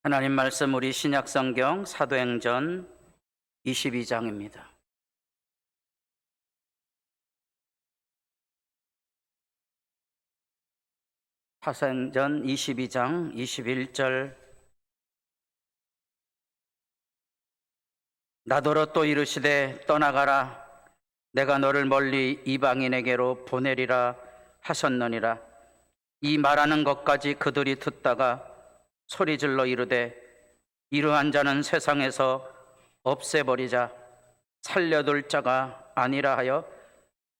하나님 말씀 우리 신약성경 사도행전 22장입니다. 사도행전 22장 21절 나더러 또 이르시되 떠나가라 내가 너를 멀리 이방인에게로 보내리라 하셨느니라. 이 말하는 것까지 그들이 듣다가 소리질러 이르되 이러한 자는 세상에서 없애버리자 살려둘 자가 아니라 하여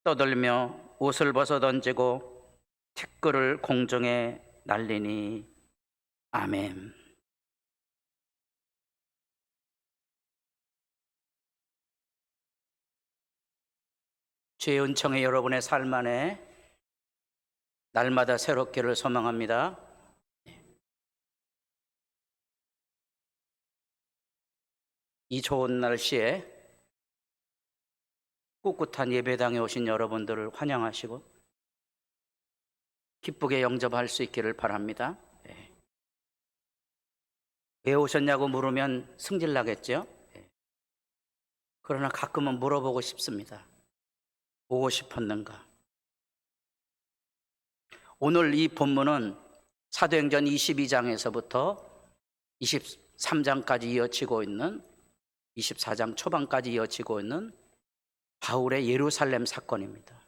떠들며 옷을 벗어 던지고 티끌을 공중에 날리니. 아멘. 주의 은총에 여러분의 삶 안에 날마다 새롭기를 소망합니다. 이 좋은 날씨에 꿋꿋한 예배당에 오신 여러분들을 환영하시고 기쁘게 영접할 수 있기를 바랍니다. 왜 오셨냐고 물으면 승질나겠죠? 그러나 가끔은 물어보고 싶습니다. 오고 싶었는가? 오늘 이 본문은 사도행전 22장에서부터 23장까지 이어지고 있는 24장 초반까지 이어지고 있는 바울의 예루살렘 사건입니다.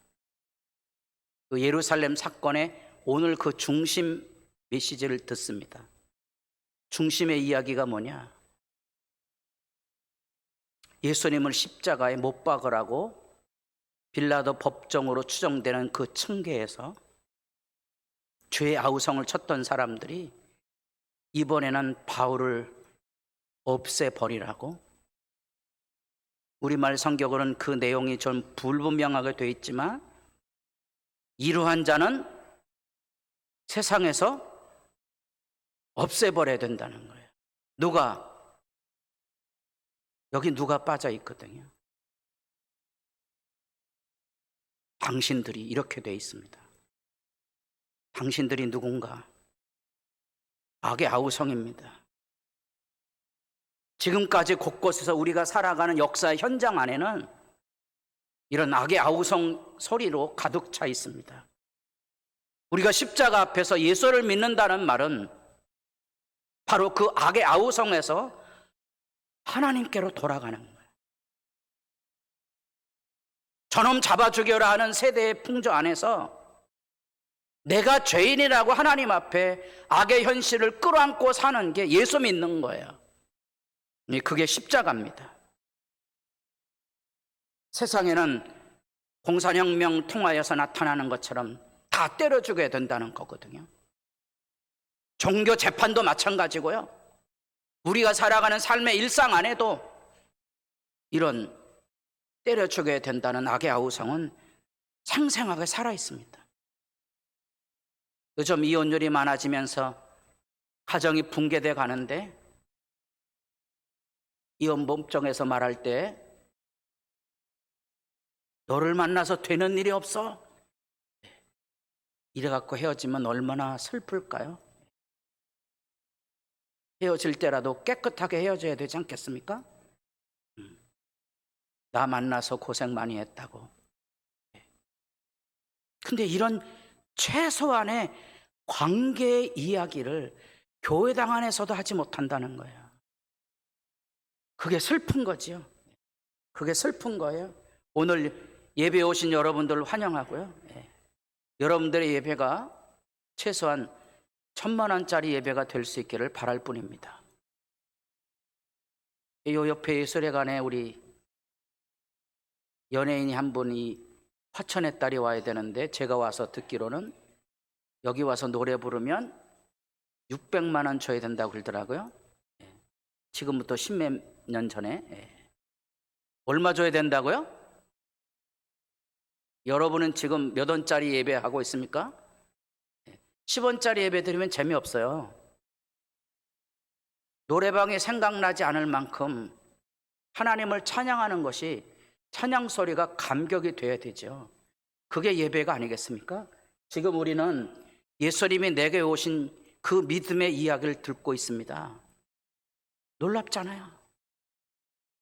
그 예루살렘 사건의 오늘 그 중심 메시지를 듣습니다. 중심의 이야기가 뭐냐? 예수님을 십자가에 못 박으라고 빌라도 법정으로 추정되는 그 층계에서 죄의 아우성을 쳤던 사람들이 이번에는 바울을 없애버리라고, 우리말 성경으로는 그 내용이 좀 불분명하게 되어 있지만 이러한 자는 세상에서 없애버려야 된다는 거예요. 누가? 여기 누가 빠져 있거든요. 당신들이 이렇게 되어 있습니다. 당신들이 누군가? 악의 아우성입니다. 지금까지 곳곳에서 우리가 살아가는 역사의 현장 안에는 이런 악의 아우성 소리로 가득 차 있습니다. 우리가 십자가 앞에서 예수를 믿는다는 말은 바로 그 악의 아우성에서 하나님께로 돌아가는 거예요. 저놈 잡아 죽여라 하는 세대의 풍조 안에서 내가 죄인이라고 하나님 앞에 악의 현실을 끌어안고 사는 게 예수 믿는 거예요. 그게 십자가입니다. 세상에는 공산혁명 통하여서 나타나는 것처럼 다 때려 죽여야 된다는 거거든요. 종교 재판도 마찬가지고요. 우리가 살아가는 삶의 일상 안에도 이런 때려 죽여야 된다는 악의 아우성은 생생하게 살아 있습니다. 요즘 이혼율이 많아지면서 가정이 붕괴돼 가는데 이혼 법정에서 말할 때 너를 만나서 되는 일이 없어 이래갖고 헤어지면 얼마나 슬플까요? 헤어질 때라도 깨끗하게 헤어져야 되지 않겠습니까? 나 만나서 고생 많이 했다고. 근데 이런 최소한의 관계의 이야기를 교회당 안에서도 하지 못한다는 거예요. 그게 슬픈 거지요. 그게 슬픈 거예요. 오늘 예배에 오신 여러분들을 환영하고요. 여러분들의 예배가 최소한 1,000,000원짜리 예배가 될 수 있기를 바랄 뿐입니다. 이 옆에 예술회관에 우리 연예인이 한 분이 화천의 딸이 와야 되는데 제가 와서 듣기로는 여기 와서 노래 부르면 600만 원 줘야 된다고 그러더라고요. 지금부터 10몇 년 전에. 얼마 줘야 된다고요? 여러분은 지금 몇 원짜리 예배하고 있습니까? 10원짜리 예배 드리면 재미없어요. 노래방이 생각나지 않을 만큼 하나님을 찬양하는 것이 찬양 소리가 감격이 돼야 되죠. 그게 예배가 아니겠습니까? 지금 우리는 예수님이 내게 오신 그 믿음의 이야기를 듣고 있습니다. 놀랍잖아요.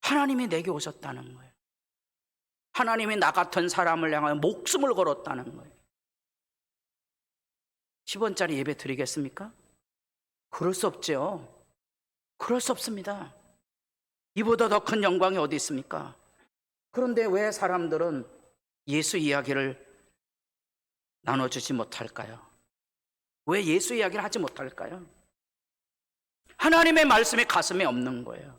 하나님이 내게 오셨다는 거예요. 하나님이 나 같은 사람을 향하여 목숨을 걸었다는 거예요. 10원짜리 예배 드리겠습니까? 그럴 수 없죠. 그럴 수 없습니다. 이보다 더 큰 영광이 어디 있습니까? 그런데 왜 사람들은 예수 이야기를 나눠주지 못할까요? 왜 예수 이야기를 하지 못할까요? 하나님의 말씀이 가슴에 없는 거예요.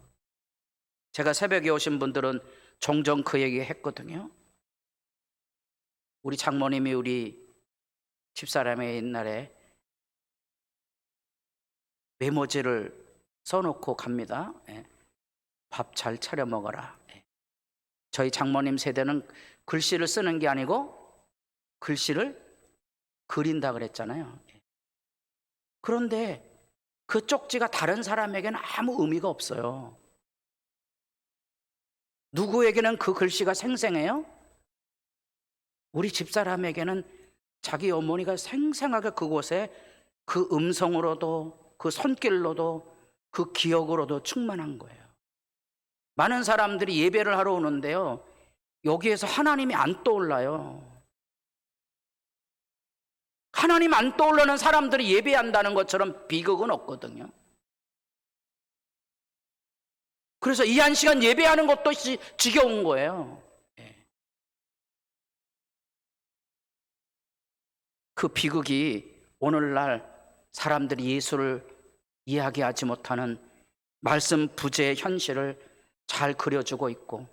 제가 새벽에 오신 분들은 종종 그 얘기 했거든요. 우리 장모님이 우리 집사람의 옛날에 메모지를 써놓고 갑니다. 밥 잘 차려 먹어라. 저희 장모님 세대는 글씨를 쓰는 게 아니고 글씨를 그린다 그랬잖아요. 그런데 그 쪽지가 다른 사람에게는 아무 의미가 없어요. 누구에게는 그 글씨가 생생해요? 우리 집사람에게는 자기 어머니가 생생하게 그곳에 그 음성으로도 그 손길로도 그 기억으로도 충만한 거예요. 많은 사람들이 예배를 하러 오는데요, 여기에서 하나님이 안 떠올라요. 하나님 안 떠오르는 사람들이 예배한다는 것처럼 비극은 없거든요. 그래서 이 한 시간 예배하는 것도 지겨운 거예요. 그 비극이 오늘날 사람들이 예수를 이야기하지 못하는 말씀 부재의 현실을 잘 그려주고 있고,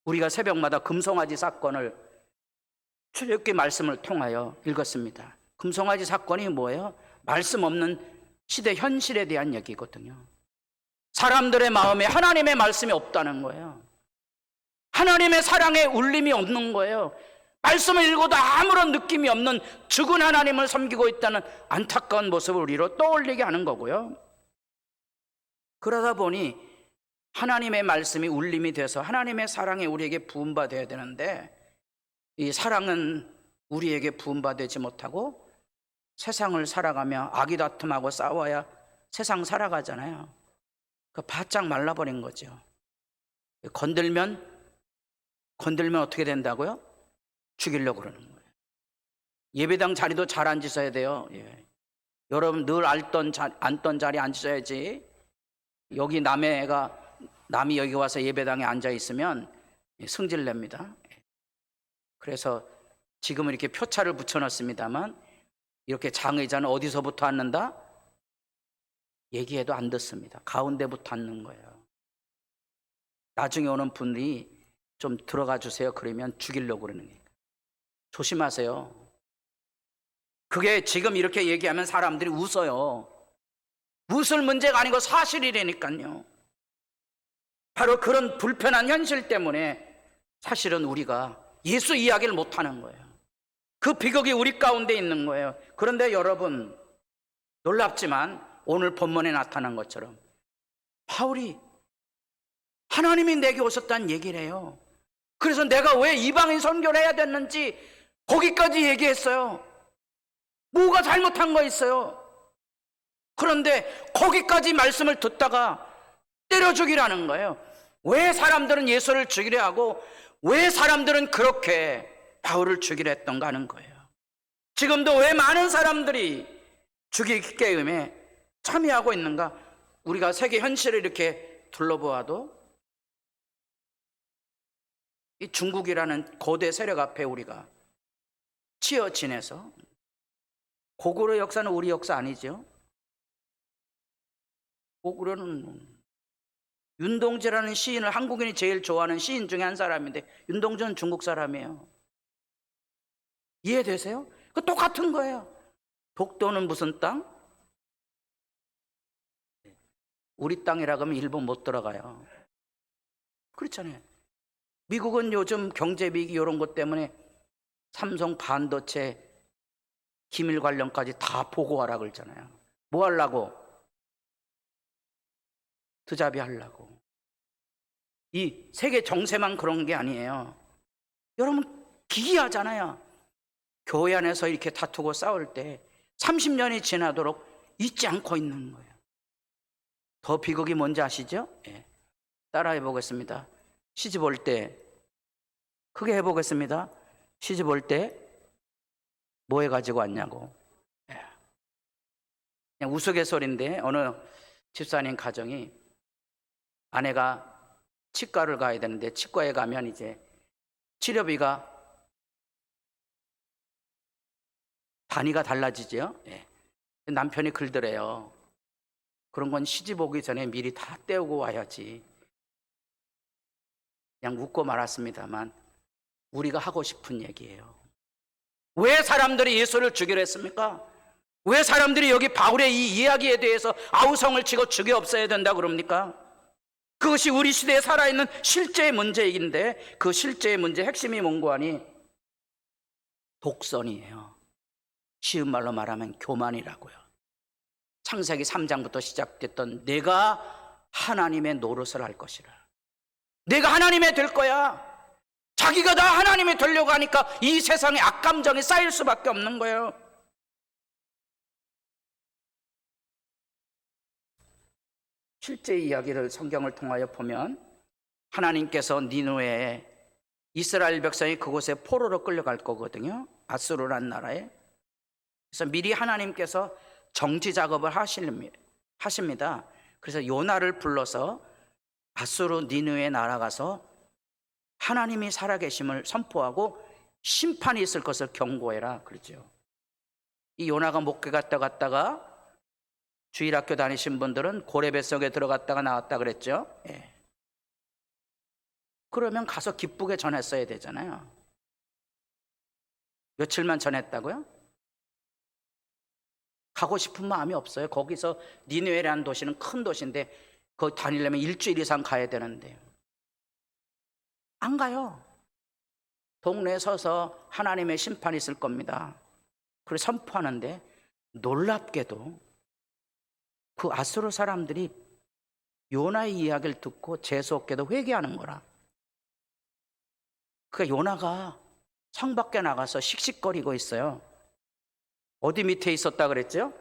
우리가 새벽마다 금송아지 사건을 출애굽기 말씀을 통하여 읽었습니다. 금송아지 사건이 뭐예요? 말씀 없는 시대 현실에 대한 얘기거든요. 사람들의 마음에 하나님의 말씀이 없다는 거예요. 하나님의 사랑의 울림이 없는 거예요. 말씀을 읽어도 아무런 느낌이 없는 죽은 하나님을 섬기고 있다는 안타까운 모습을 우리로 떠올리게 하는 거고요. 그러다 보니 하나님의 말씀이 울림이 돼서 하나님의 사랑이 우리에게 부음받아야 되는데, 이 사랑은 우리에게 부음받지 못하고 세상을 살아가며 아기다툼하고 싸워야 세상 살아가잖아요. 그 바짝 말라버린 거죠. 건들면 어떻게 된다고요? 죽이려고 그러는 거예요. 예배당 자리도 잘 앉으셔야 돼요. 여러분 늘 앉던 자리 앉으셔야지. 여기 남이 여기 와서 예배당에 앉아 있으면 승질냅니다. 그래서 지금은 이렇게 표차를 붙여놨습니다만, 이렇게 장의자는 어디서부터 앉는다? 얘기해도 안 듣습니다. 가운데부터 앉는 거예요. 나중에 오는 분이 좀 들어가 주세요. 그러면 죽이려고 그러는 거예요. 조심하세요. 그게 지금 이렇게 얘기하면 사람들이 웃어요. 웃을 문제가 아니고 사실이라니까요. 바로 그런 불편한 현실 때문에 사실은 우리가 예수 이야기를 못하는 거예요. 그 비극이 우리 가운데 있는 거예요. 그런데 여러분, 놀랍지만 오늘 본문에 나타난 것처럼 바울이 하나님이 내게 오셨다는 얘기를 해요. 그래서 내가 왜 이방인 선교를 해야 됐는지 거기까지 얘기했어요. 뭐가 잘못한 거 있어요? 그런데 거기까지 말씀을 듣다가 때려 죽이라는 거예요. 왜 사람들은 예수를 죽이려 하고 왜 사람들은 그렇게 바울을 죽이려 했던가 하는 거예요. 지금도 왜 많은 사람들이 죽이기 게임에 참여하고 있는가? 우리가 세계 현실을 이렇게 둘러보아도 이 중국이라는 거대 세력 앞에 우리가 치여 지내서, 고구려 역사는 우리 역사 아니죠. 고구려는 윤동주라는 시인을 한국인이 제일 좋아하는 시인 중에 한 사람인데, 윤동주는 중국 사람이에요. 이해되세요? 그 똑같은 거예요. 독도는 무슨 땅? 우리 땅이라고 하면 일본 못 들어가요. 그렇잖아요. 미국은 요즘 경제 위기 이런 것 때문에 삼성 반도체 기밀 관련까지 다 보고하라 그러잖아요. 뭐 하려고? 드자비 하려고. 이 세계 정세만 그런 게 아니에요. 여러분 기이하잖아요. 교회 안에서 이렇게 다투고 싸울 때 30년이 지나도록 잊지 않고 있는 거예요. 더 비극이 뭔지 아시죠? 예. 따라해 보겠습니다. 시집 올 때, 크게 해보겠습니다. 시집 올 때 뭐 해가지고 왔냐고. 예. 그냥 우스갯소리인데 어느 집사님 가정이 아내가 치과를 가야 되는데 치과에 가면 이제 치료비가 단위가 달라지죠. 예. 남편이 글더래요. 그런 건 시집 오기 전에 미리 다 떼우고 와야지. 그냥 웃고 말았습니다만 우리가 하고 싶은 얘기예요. 왜 사람들이 예수를 죽이려 했습니까? 왜 사람들이 여기 바울의 이 이야기에 대해서 아우성을 치고 죽여 없애야 된다 그럽니까? 그것이 우리 시대에 살아있는 실제의 문제인데 그 실제의 문제 핵심이 뭔고 하니 독선이에요. 쉬운 말로 말하면 교만이라고요. 창세기 3장부터 시작됐던 내가 하나님의 노릇을 할 것이라. 내가 하나님의 될 거야. 자기가 다 하나님이 되려고 하니까 이 세상에 악감정이 쌓일 수밖에 없는 거예요. 실제 이야기를 성경을 통하여 보면 하나님께서 니느웨에 이스라엘 백성이 그곳에 포로로 끌려갈 거거든요. 아수르라는 나라에. 그래서 미리 하나님께서 정지 작업을 하십니다. 그래서 요나를 불러서 아수르 니느웨에 날아가서 하나님이 살아계심을 선포하고 심판이 있을 것을 경고해라 그러죠. 이 요나가 목회 갔다가 주일학교 다니신 분들은 고레뱃속에 들어갔다가 나왔다 그랬죠. 예. 그러면 가서 기쁘게 전했어야 되잖아요. 며칠만 전했다고요? 가고 싶은 마음이 없어요. 거기서 니느웨라는 도시는 큰 도시인데 거기 다니려면 일주일 이상 가야 되는데 안 가요. 동네에 서서 하나님의 심판이 있을 겁니다. 그래서 선포하는데 놀랍게도 그 아수르 사람들이 요나의 이야기를 듣고 재수없게도 회개하는 거라. 그러니까 요나가 성 밖에 나가서 씩씩거리고 있어요. 어디 밑에 있었다 그랬죠?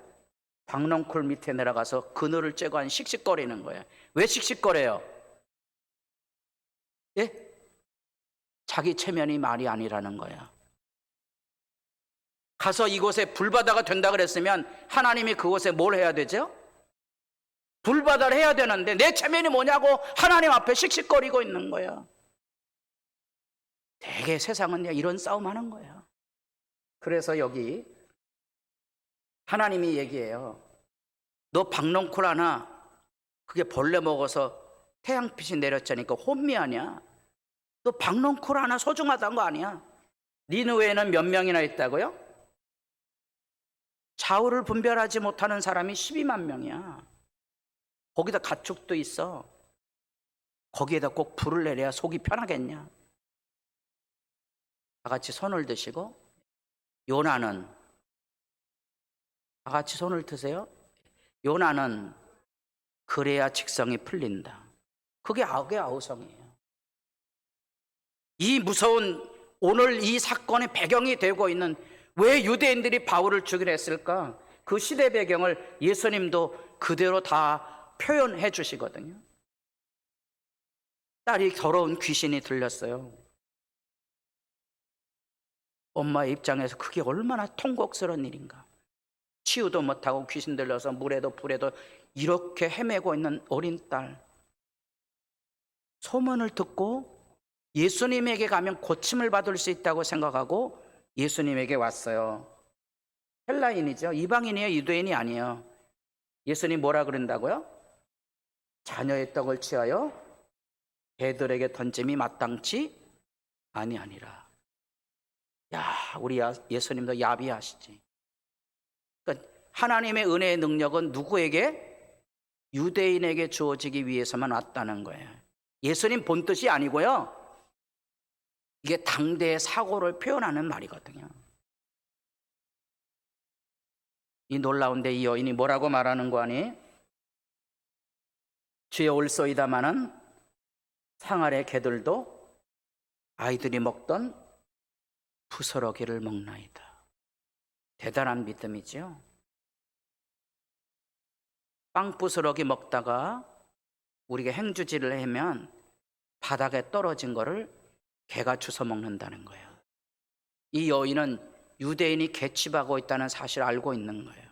박넝쿨 밑에 내려가서 그늘을 쬐고 한 씩씩거리는 거예요. 왜 씩씩거려요? 예? 자기 체면이 말이 아니라는 거야. 가서 이곳에 불바다가 된다 그랬으면 하나님이 그곳에 뭘 해야 되죠? 불바다를 해야 되는데 내 체면이 뭐냐고 하나님 앞에 씩씩거리고 있는 거야. 되게 세상은 이런 싸움 하는 거야. 그래서 여기 하나님이 얘기해요. 너 박넝쿨 하나 그게 벌레 먹어서 태양빛이 내렸자니까 혼미하냐? 너 박넝쿨 하나 소중하다는 거 아니야? 니느웨에는 몇 명이나 있다고요? 좌우를 분별하지 못하는 사람이 12만 명이야. 거기다 가축도 있어. 거기에다 꼭 불을 내려야 속이 편하겠냐? 다 같이 손을 드시고 요나는 다 같이 손을 드세요. 요나는 그래야 직성이 풀린다. 그게 악의 아우성이에요. 이 무서운 오늘 이 사건의 배경이 되고 있는 왜 유대인들이 바울을 죽이려 했을까? 그 시대 배경을 예수님도 그대로 다 표현해 주시거든요. 딸이 더러운 귀신이 들렸어요. 엄마의 입장에서 그게 얼마나 통곡스러운 일인가. 치유도 못하고 귀신 들려서 물에도 불에도 이렇게 헤매고 있는 어린 딸. 소문을 듣고 예수님에게 가면 고침을 받을 수 있다고 생각하고 예수님에게 왔어요. 헬라인이죠. 이방인이에요. 유대인이 아니에요. 예수님 뭐라 그런다고요? 자녀의 떡을 취하여 개들에게 던짐이 마땅치 아니하니라. 야, 우리 예수님도 야비하시지. 그러니까 하나님의 은혜의 능력은 누구에게? 유대인에게 주어지기 위해서만 왔다는 거예요. 예수님 본 뜻이 아니고요. 이게 당대의 사고를 표현하는 말이거든요. 이 놀라운데 이 여인이 뭐라고 말하는 거 아니? 주여 올소이다마는 상 아래 개들도 아이들이 먹던 부스러기를 먹나이다. 대단한 믿음이죠. 빵 부스러기 먹다가 우리가 행주질을 하면 바닥에 떨어진 거를 개가 주워 먹는다는 거예요. 이 여인은 유대인이 개취하고 있다는 사실을 알고 있는 거예요.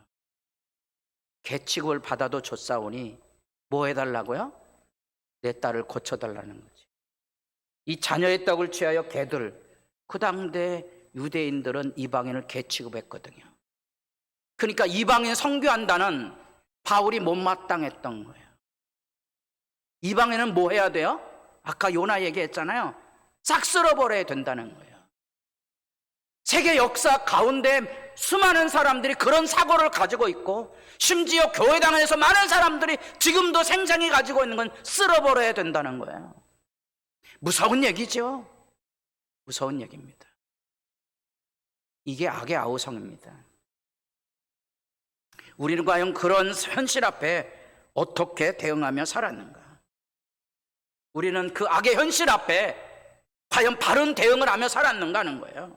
개취급을 받아도 줬사오니 뭐 해달라고요? 내 딸을 고쳐달라는 거지. 이 자녀의 떡을 취하여 개들, 그 당대 유대인들은 이방인을 개 취급했거든요. 그러니까 이방인 선교한다는 바울이 못마땅했던 거예요. 이방인은 뭐 해야 돼요? 아까 요나 얘기했잖아요. 싹 쓸어버려야 된다는 거예요. 세계 역사 가운데 수많은 사람들이 그런 사고를 가지고 있고, 심지어 교회당에서 많은 사람들이 지금도 생생히 가지고 있는 건 쓸어버려야 된다는 거예요. 무서운 얘기죠. 무서운 얘기입니다. 이게 악의 아우성입니다. 우리는 과연 그런 현실 앞에 어떻게 대응하며 살았는가? 우리는 그 악의 현실 앞에 과연 바른 대응을 하며 살았는가 하는 거예요.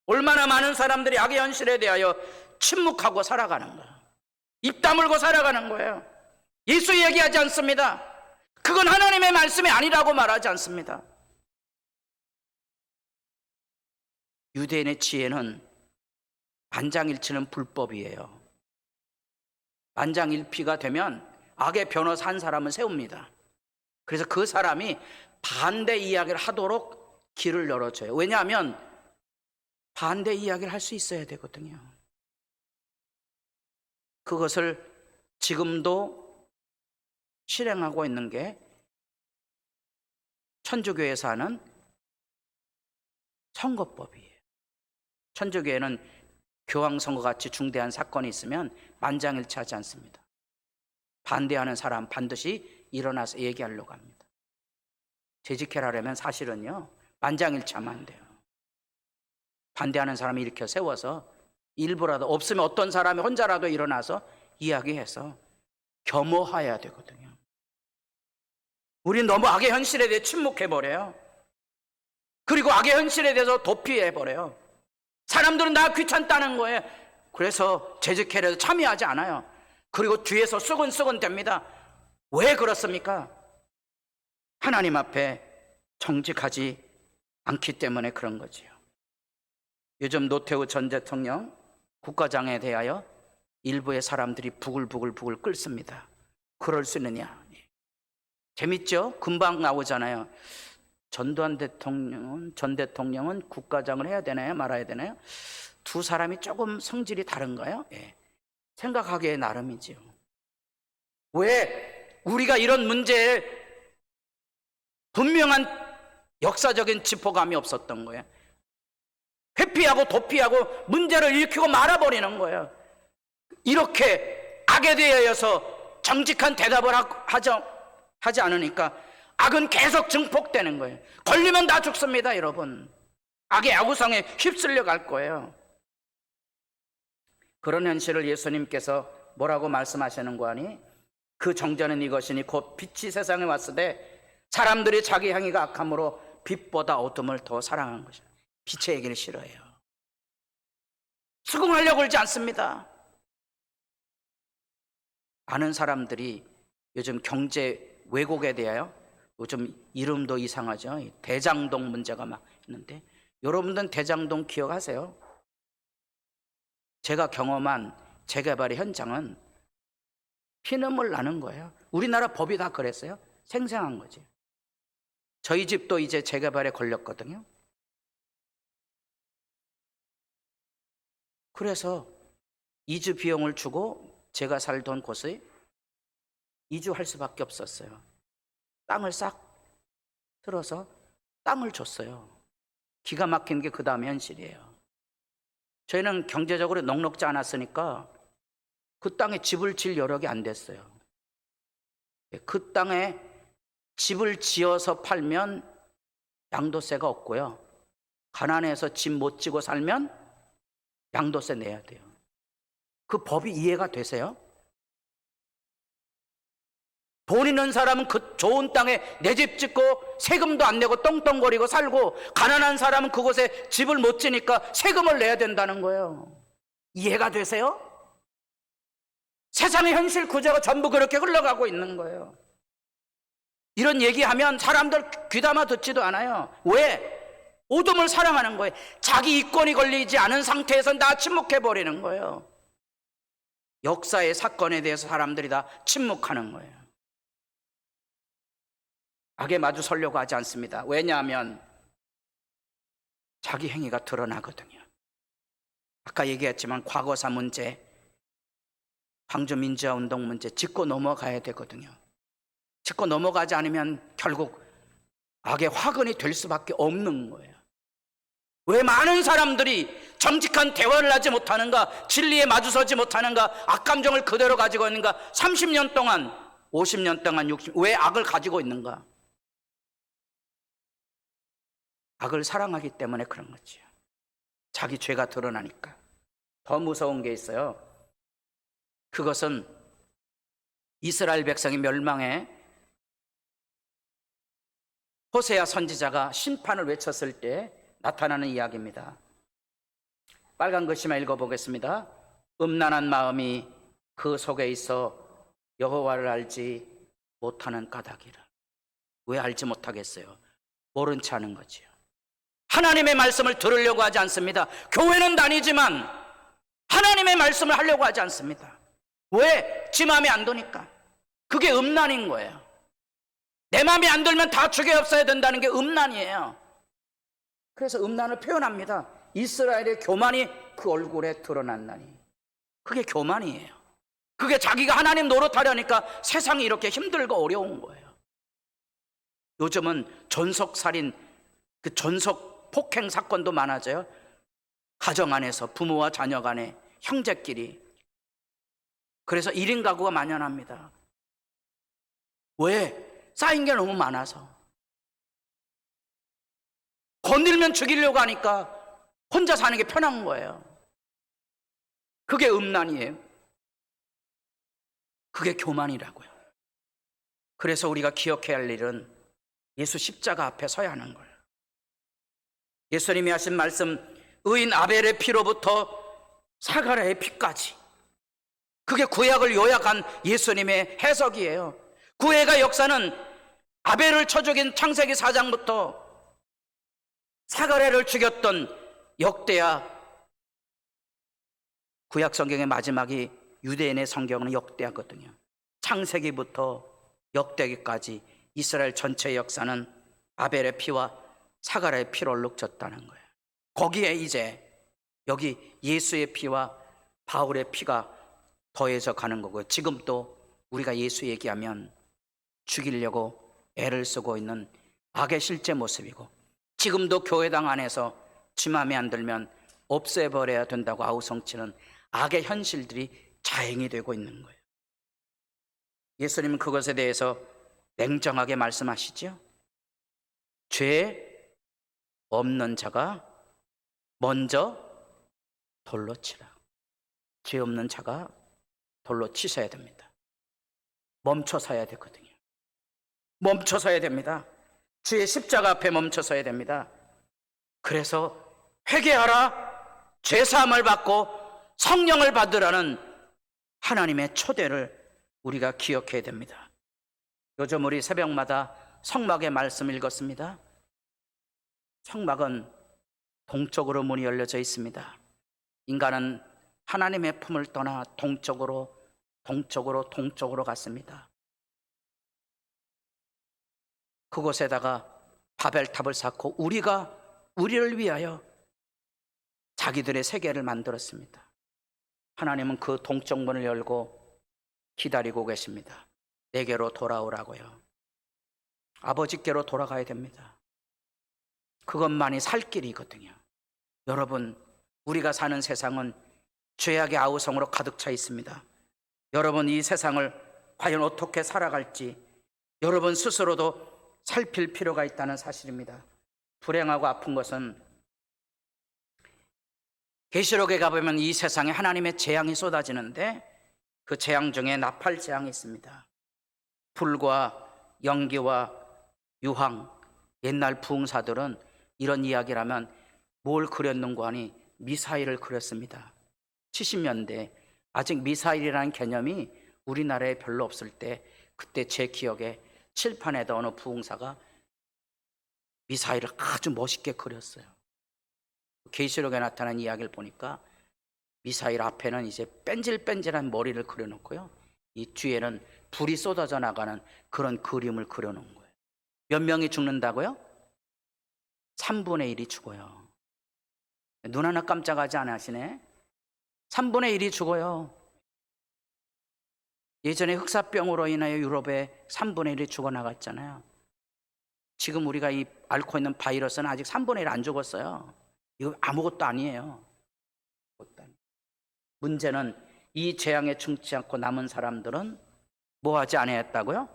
얼마나 많은 사람들이 악의 현실에 대하여 침묵하고 살아가는가, 입 다물고 살아가는 거예요. 예수 얘기하지 않습니다. 그건 하나님의 말씀이 아니라고 말하지 않습니다. 유대인의 지혜는 만장일치는 불법이에요. 만장일피가 되면 악의 변호사 한 사람을 세웁니다. 그래서 그 사람이 반대 이야기를 하도록 길을 열어줘요. 왜냐하면 반대 이야기를 할 수 있어야 되거든요. 그것을 지금도 실행하고 있는 게 천주교에서 하는 선거법이에요. 천주교에는 교황선거같이 중대한 사건이 있으면 만장일치하지 않습니다. 반대하는 사람 반드시 일어나서 얘기하려고 합니다. 재직해라면 사실은요, 만장일치하면 안 돼요. 반대하는 사람이 일으켜 세워서 일부라도, 없으면 어떤 사람이 혼자라도 일어나서 이야기해서 겸허해야 되거든요. 우린 너무 악의 현실에 대해 침묵해버려요. 그리고 악의 현실에 대해서 도피해버려요. 사람들은 나 귀찮다는 거예요. 그래서 재직회라도 참여하지 않아요. 그리고 뒤에서 쑥은쑥은 됩니다. 왜 그렇습니까? 하나님 앞에 정직하지 않기 때문에 그런 거지요. 요즘 노태우 전 대통령 국가장에 대하여 일부의 사람들이 부글부글 끓습니다. 그럴 수 있느냐? 재밌죠? 금방 나오잖아요. 전 대통령은 국가장을 해야 되나요? 말아야 되나요? 두 사람이 조금 성질이 다른가요? 예. 생각하기에 나름이지요. 왜 우리가 이런 문제에 분명한 역사적인 짚어감이 없었던 거예요? 회피하고 도피하고 문제를 일으키고 말아버리는 거예요. 이렇게 악에 대하여서 정직한 대답을 하지 않으니까 악은 계속 증폭되는 거예요. 걸리면 다 죽습니다, 여러분. 악의 야구성에 휩쓸려 갈 거예요. 그런 현실을 예수님께서 뭐라고 말씀하시는 거 아니? 그 정죄는 이것이니 곧 빛이 세상에 왔을 때 사람들이 자기 행위가 악함으로 빛보다 어둠을 더 사랑한 것이에요. 빛의 얘기를 싫어해요. 수긍하려고 하지 않습니다. 많은 사람들이 요즘 경제 왜곡에 대하여 요즘 이름도 이상하죠. 대장동 문제가 막 있는데, 여러분들은 대장동 기억하세요? 제가 경험한 재개발의 현장은 피눈물 나는 거예요. 우리나라 법이 다 그랬어요. 생생한 거지. 저희 집도 이제 재개발에 걸렸거든요. 그래서 이주 비용을 주고 제가 살던 곳에 이주할 수밖에 없었어요. 땅을 싹 틀어서 땅을 줬어요. 기가 막힌 게 그 다음 현실이에요. 저희는 경제적으로 넉넉지 않았으니까 그 땅에 집을 지을 여력이 안 됐어요. 그 땅에 집을 지어서 팔면 양도세가 없고요, 가난해서 집 못 지고 살면 양도세 내야 돼요. 그 법이 이해가 되세요? 돈 있는 사람은 그 좋은 땅에 내 집 짓고 세금도 안 내고 떵떵거리고 살고, 가난한 사람은 그곳에 집을 못 지니까 세금을 내야 된다는 거예요. 이해가 되세요? 세상의 현실 구조가 전부 그렇게 흘러가고 있는 거예요. 이런 얘기하면 사람들 귀담아 듣지도 않아요. 왜? 오둠을 사랑하는 거예요. 자기 이권이 걸리지 않은 상태에서 다 침묵해버리는 거예요. 역사의 사건에 대해서 사람들이 다 침묵하는 거예요. 악에 마주 서려고 하지 않습니다. 왜냐하면 자기 행위가 드러나거든요. 아까 얘기했지만 과거사 문제, 광주 민주화 운동 문제 짚고 넘어가야 되거든요. 짚고 넘어가지 않으면 결국 악의 화근이 될 수밖에 없는 거예요. 왜 많은 사람들이 정직한 대화를 하지 못하는가, 진리에 마주서지 못하는가, 악감정을 그대로 가지고 있는가, 30년 동안, 50년 동안, 왜 악을 가지고 있는가? 악을 사랑하기 때문에 그런 거죠. 자기 죄가 드러나니까. 더 무서운 게 있어요. 그것은 이스라엘 백성이 멸망해 호세아 선지자가 심판을 외쳤을 때 나타나는 이야기입니다. 빨간 글씨만 읽어보겠습니다. 음란한 마음이 그 속에 있어 여호와를 알지 못하는 까닭이라. 왜 알지 못하겠어요? 모른 채 하는 거지요. 하나님의 말씀을 들으려고 하지 않습니다. 교회는 다니지만 하나님의 말씀을 하려고 하지 않습니다. 왜? 지 마음에 안 드니까. 그게 음란인 거예요. 내 마음에 안 들면 다 죽여 없어야 된다는 게 음란이에요. 그래서 음란을 표현합니다. 이스라엘의 교만이 그 얼굴에 드러났나니. 그게 교만이에요. 그게 자기가 하나님 노릇하려니까 세상이 이렇게 힘들고 어려운 거예요. 요즘은 전속살인, 그 전속 폭행 사건도 많아져요. 가정 안에서 부모와 자녀 간에, 형제끼리. 그래서 1인 가구가 만연합니다. 왜? 쌓인 게 너무 많아서. 건들면 죽이려고 하니까 혼자 사는 게 편한 거예요. 그게 음란이에요. 그게 교만이라고요. 그래서 우리가 기억해야 할 일은 예수 십자가 앞에 서야 하는 거예요. 예수님이 하신 말씀, 의인 아벨의 피로부터 사가랴의 피까지, 그게 구약을 요약한 예수님의 해석이에요. 구약의 역사는 아벨을 쳐 죽인 창세기 4장부터 사가랴를 죽였던 역대하, 구약 성경의 마지막이 유대인의 성경은 역대하거든요. 창세기부터 역대기까지 이스라엘 전체의 역사는 아벨의 피와 사가랴의 피로 얼룩졌다는 거예요. 거기에 이제 여기 예수의 피와 바울의 피가 더해져 가는 거고요. 지금도 우리가 예수 얘기하면 죽이려고 애를 쓰고 있는 악의 실제 모습이고, 지금도 교회당 안에서 지 맘에 안 들면 없애버려야 된다고 아우성치는 악의 현실들이 자행이 되고 있는 거예요. 예수님은 그것에 대해서 냉정하게 말씀하시죠. 죄 없는 자가 먼저 돌로 치라. 죄 없는 자가 돌로 치셔야 됩니다. 멈춰서야 되거든요. 멈춰서야 됩니다. 주의 십자가 앞에 멈춰서야 됩니다. 그래서 회개하라, 죄사함을 받고 성령을 받으라는 하나님의 초대를 우리가 기억해야 됩니다. 요즘 우리 새벽마다 성막의 말씀 읽었습니다. 성막은 동쪽으로 문이 열려져 있습니다. 인간은 하나님의 품을 떠나 동쪽으로 갔습니다. 그곳에다가 바벨탑을 쌓고 우리를 위하여 자기들의 세계를 만들었습니다. 하나님은 그 동쪽 문을 열고 기다리고 계십니다. 내게로 돌아오라고요. 아버지께로 돌아가야 됩니다. 그것만이 살 길이거든요. 여러분, 우리가 사는 세상은 죄악의 아우성으로 가득 차 있습니다. 여러분, 이 세상을 과연 어떻게 살아갈지 여러분 스스로도 살필 필요가 있다는 사실입니다. 불행하고 아픈 것은 계시록에 가보면 이 세상에 하나님의 재앙이 쏟아지는데 그 재앙 중에 나팔 재앙이 있습니다. 불과 연기와 유황, 옛날 부흥사들은 이런 이야기를 하면 뭘 그렸는고 하니 미사일을 그렸습니다. 70년대 아직 미사일이라는 개념이 우리나라에 별로 없을 때, 그때 제 기억에 칠판에다 어느 부흥사가 미사일을 아주 멋있게 그렸어요. 계시록에 나타난 이야기를 보니까 미사일 앞에는 이제 뺀질뺀질한 머리를 그려놓고요, 이 뒤에는 불이 쏟아져 나가는 그런 그림을 그려놓은 거예요. 몇 명이 죽는다고요? 3분의 1이 죽어요. 눈 하나 깜짝하지 않으시네. 3분의 1이 죽어요. 예전에 흑사병으로 인하여 유럽에 3분의 1이 죽어나갔잖아요. 지금 우리가 앓고 있는 바이러스는 아직 3분의 1 안 죽었어요. 이거 아무것도 아니에요. 문제는 이 재앙에 죽지 않고 남은 사람들은 뭐 하지 않았다고요?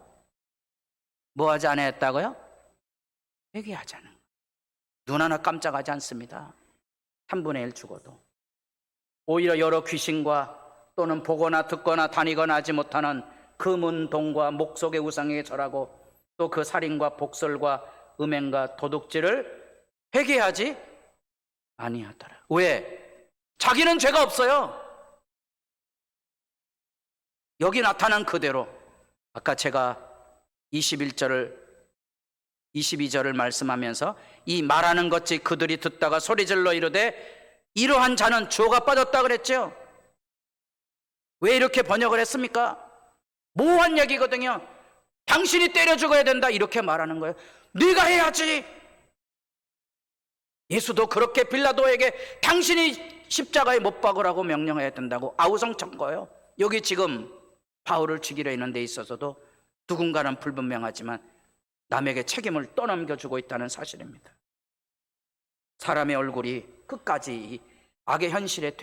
뭐 하지 않았다고요? 회개하자는 거예요. 눈 하나 깜짝하지 않습니다. 3분의 1 죽어도. 오히려 여러 귀신과 또는 보거나 듣거나 다니거나 하지 못하는 금은 동과 목 속의 우상에게 절하고 또 그 살인과 복설과 음행과 도둑질을 회개하지 아니하더라. 왜? 자기는 죄가 없어요. 여기 나타난 그대로 아까 제가 22절을 말씀하면서 이 말하는 것이 그들이 듣다가 소리질러 이르되 이러한 자는 주어가 빠졌다 그랬죠. 왜 이렇게 번역을 했습니까? 모호한 얘기거든요. 당신이 때려 죽어야 된다 이렇게 말하는 거예요. 네가 해야지. 예수도 그렇게 빌라도에게 당신이 십자가에 못 박으라고 명령해야 된다고 아우성 천 거예요. 여기 지금 바울을 죽이려 했는 데 있어서도 누군가는 불분명하지만 남에게 책임을 떠넘겨주고 있다는 사실입니다. 사람의 얼굴이 끝까지 악의 현실에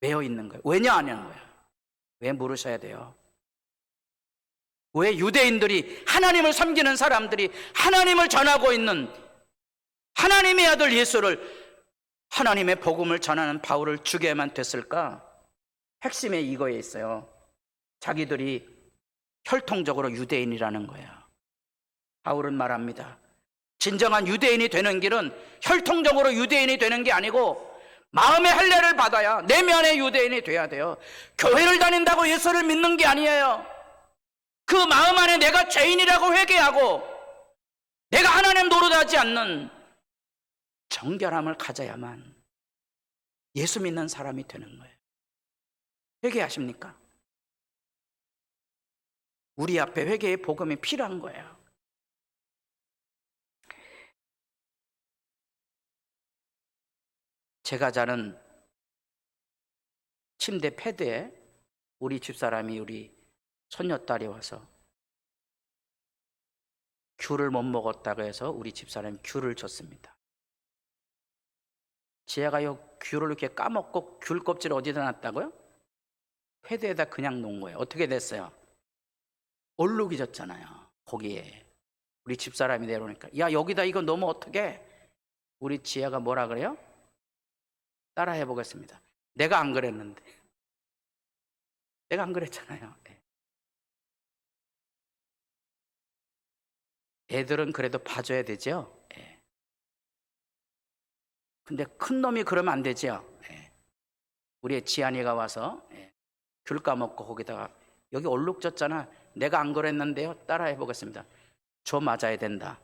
매여 있는 거예요. 왜냐 안 하는 거예요? 왜 물으셔야 돼요? 왜 유대인들이, 하나님을 섬기는 사람들이 하나님을 전하고 있는 하나님의 아들 예수를, 하나님의 복음을 전하는 바울을 죽여야만 됐을까? 핵심이 이거에 있어요. 자기들이 혈통적으로 유대인이라는 거예요. 바울은 말합니다. 진정한 유대인이 되는 길은 혈통적으로 유대인이 되는 게 아니고 마음의 할례를 받아야 내면의 유대인이 돼야 돼요. 교회를 다닌다고 예수를 믿는 게 아니에요. 그 마음 안에 내가 죄인이라고 회개하고 내가 하나님 노릇하지 않는 정결함을 가져야만 예수 믿는 사람이 되는 거예요. 회개하십니까? 우리 앞에 회개의 복음이 필요한 거예요. 제가 자는 침대 패드에 우리 집사람이 우리 손녀딸이 와서 귤을 못 먹었다고 해서 우리 집사람이 귤을 줬습니다. 지혜가 이 귤을 이렇게 까먹고 귤 껍질을 어디다 놨다고요? 패드에다 그냥 놓은 거예요. 어떻게 됐어요? 얼룩이 졌잖아요. 거기에 우리 집사람이 내려오니까 야 여기다 이거 넣으면 어떡해? 우리 지혜가 뭐라 그래요? 따라 해보겠습니다. 내가 안 그랬는데. 내가 안 그랬잖아요. 애들은 그래도 봐줘야 되죠. 근데 큰 놈이 그러면 안 되죠. 우리 지한이가 와서 귤 까먹고 거기다가 여기 얼룩 졌잖아. 내가 안 그랬는데요. 따라 해보겠습니다. 저 맞아야 된다.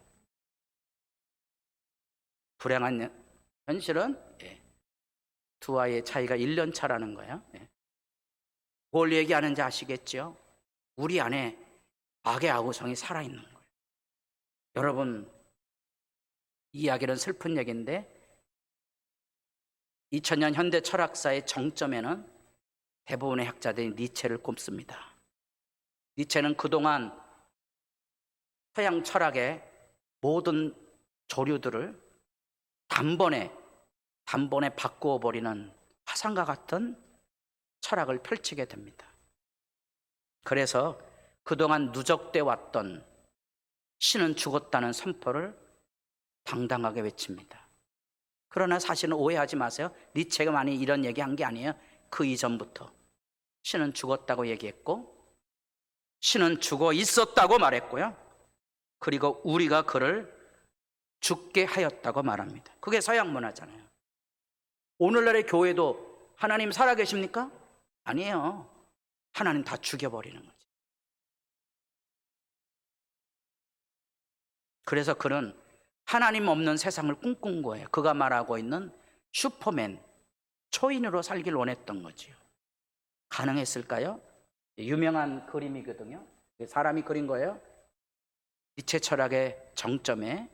불행한 현실은 두 아이의 차이가 1년 차라는 거예요. 뭘 얘기하는지 아시겠죠? 우리 안에 악의 아우성이 살아있는 거예요. 여러분, 이 이야기는 슬픈 얘기인데 2000년 현대 철학사의 정점에는 대부분의 학자들이 니체를 꼽습니다. 니체는 그동안 서양 철학의 모든 조류들을 단번에 바꾸어 버리는 화산과 같은 철학을 펼치게 됩니다. 그래서 그동안 누적돼 왔던 신은 죽었다는 선포를 당당하게 외칩니다. 그러나 사실은 오해하지 마세요. 니체가 많이 이런 얘기한 게 아니에요. 그 이전부터 신은 죽었다고 얘기했고 신은 죽어 있었다고 말했고요. 그리고 우리가 그를 죽게 하였다고 말합니다. 그게 서양 문화잖아요. 오늘날의 교회도 하나님 살아계십니까? 아니에요. 하나님 다 죽여버리는 거죠. 그래서 그는 하나님 없는 세상을 꿈꾼 거예요. 그가 말하고 있는 슈퍼맨, 초인으로 살길 원했던 거지요. 가능했을까요? 유명한 그림이거든요. 사람이 그린 거예요. 니체 철학의 정점에,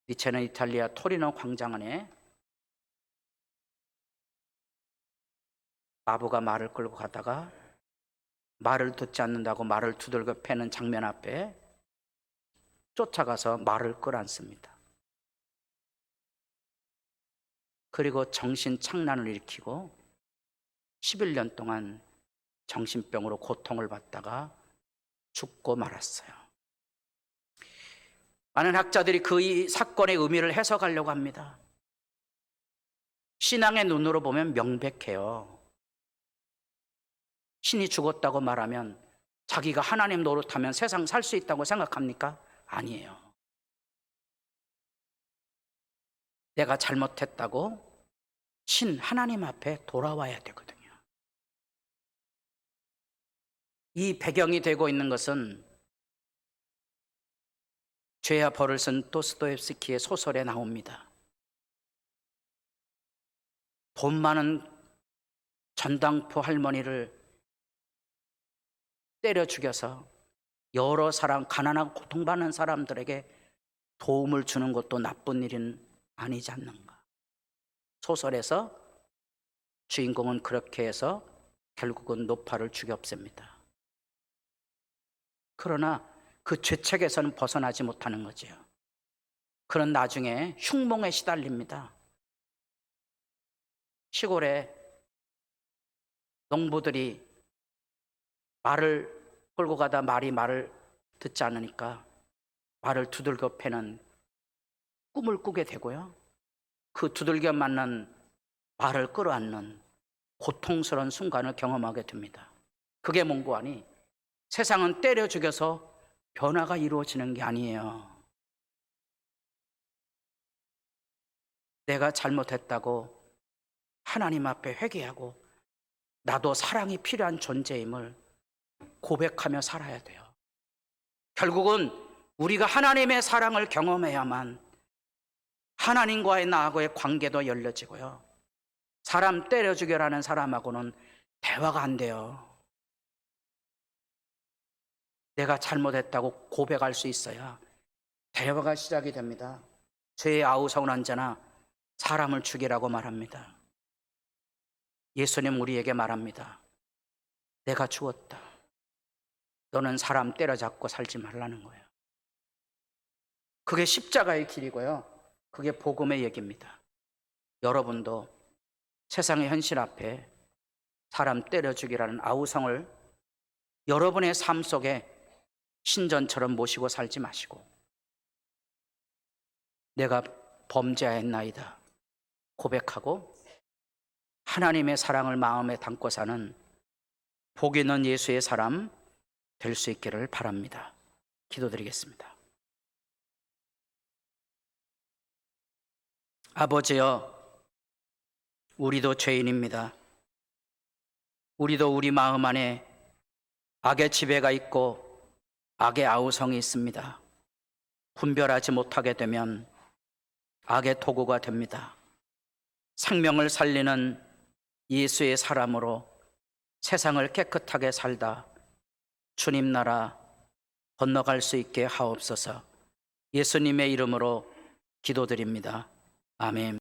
니체는 이탈리아 토리노 광장 안에 마부가 말을 끌고 가다가 말을 듣지 않는다고 말을 두들겨 패는 장면 앞에 쫓아가서 말을 끌어안습니다. 그리고 정신착란을 일으키고 11년 동안 정신병으로 고통을 받다가 죽고 말았어요. 많은 학자들이 그 이 사건의 의미를 해석하려고 합니다. 신앙의 눈으로 보면 명백해요. 신이 죽었다고 말하면 자기가 하나님 노릇하면 세상 살 수 있다고 생각합니까? 아니에요. 내가 잘못했다고 신 하나님 앞에 돌아와야 되거든요. 이 배경이 되고 있는 것은 죄와 벌을 쓴 도스토옙스키의 소설에 나옵니다. 돈 많은 전당포 할머니를 때려 죽여서 여러 사람, 가난하고 고통받는 사람들에게 도움을 주는 것도 나쁜 일은 아니지 않는가. 소설에서 주인공은 그렇게 해서 결국은 노파를 죽여 없앱니다. 그러나 그 죄책에서는 벗어나지 못하는 거죠. 그런 나중에 흉몽에 시달립니다. 시골에 농부들이 말을 끌고 가다 말을 듣지 않으니까 말을 두들겨 패는 꿈을 꾸게 되고요. 그 두들겨 맞는 말을 끌어안는 고통스러운 순간을 경험하게 됩니다. 그게 뭔고 하니 세상은 때려 죽여서 변화가 이루어지는 게 아니에요. 내가 잘못했다고 하나님 앞에 회개하고 나도 사랑이 필요한 존재임을 고백하며 살아야 돼요. 결국은 우리가 하나님의 사랑을 경험해야만 하나님과의 나하고의 관계도 열려지고요. 사람 때려 죽여라는 사람하고는 대화가 안 돼요. 내가 잘못했다고 고백할 수 있어야 대화가 시작이 됩니다. 죄의 아우성은 언제나 사람을 죽이라고 말합니다. 예수님 우리에게 말합니다. 내가 죽었다. 너는 사람 때려잡고 살지 말라는 거예요. 그게 십자가의 길이고요. 그게 복음의 얘기입니다. 여러분도 세상의 현실 앞에 사람 때려 죽이라는 아우성을 여러분의 삶 속에 신전처럼 모시고 살지 마시고 내가 범죄하였나이다 고백하고 하나님의 사랑을 마음에 담고 사는 복 있는 예수의 사람 될 수 있기를 바랍니다. 기도드리겠습니다. 아버지여, 우리도 죄인입니다. 우리도 우리 마음 안에 악의 지배가 있고 악의 아우성이 있습니다. 분별하지 못하게 되면 악의 도구가 됩니다. 생명을 살리는 예수의 사람으로 세상을 깨끗하게 살다 주님 나라 건너갈 수 있게 하옵소서. 예수님의 이름으로 기도드립니다. 아멘.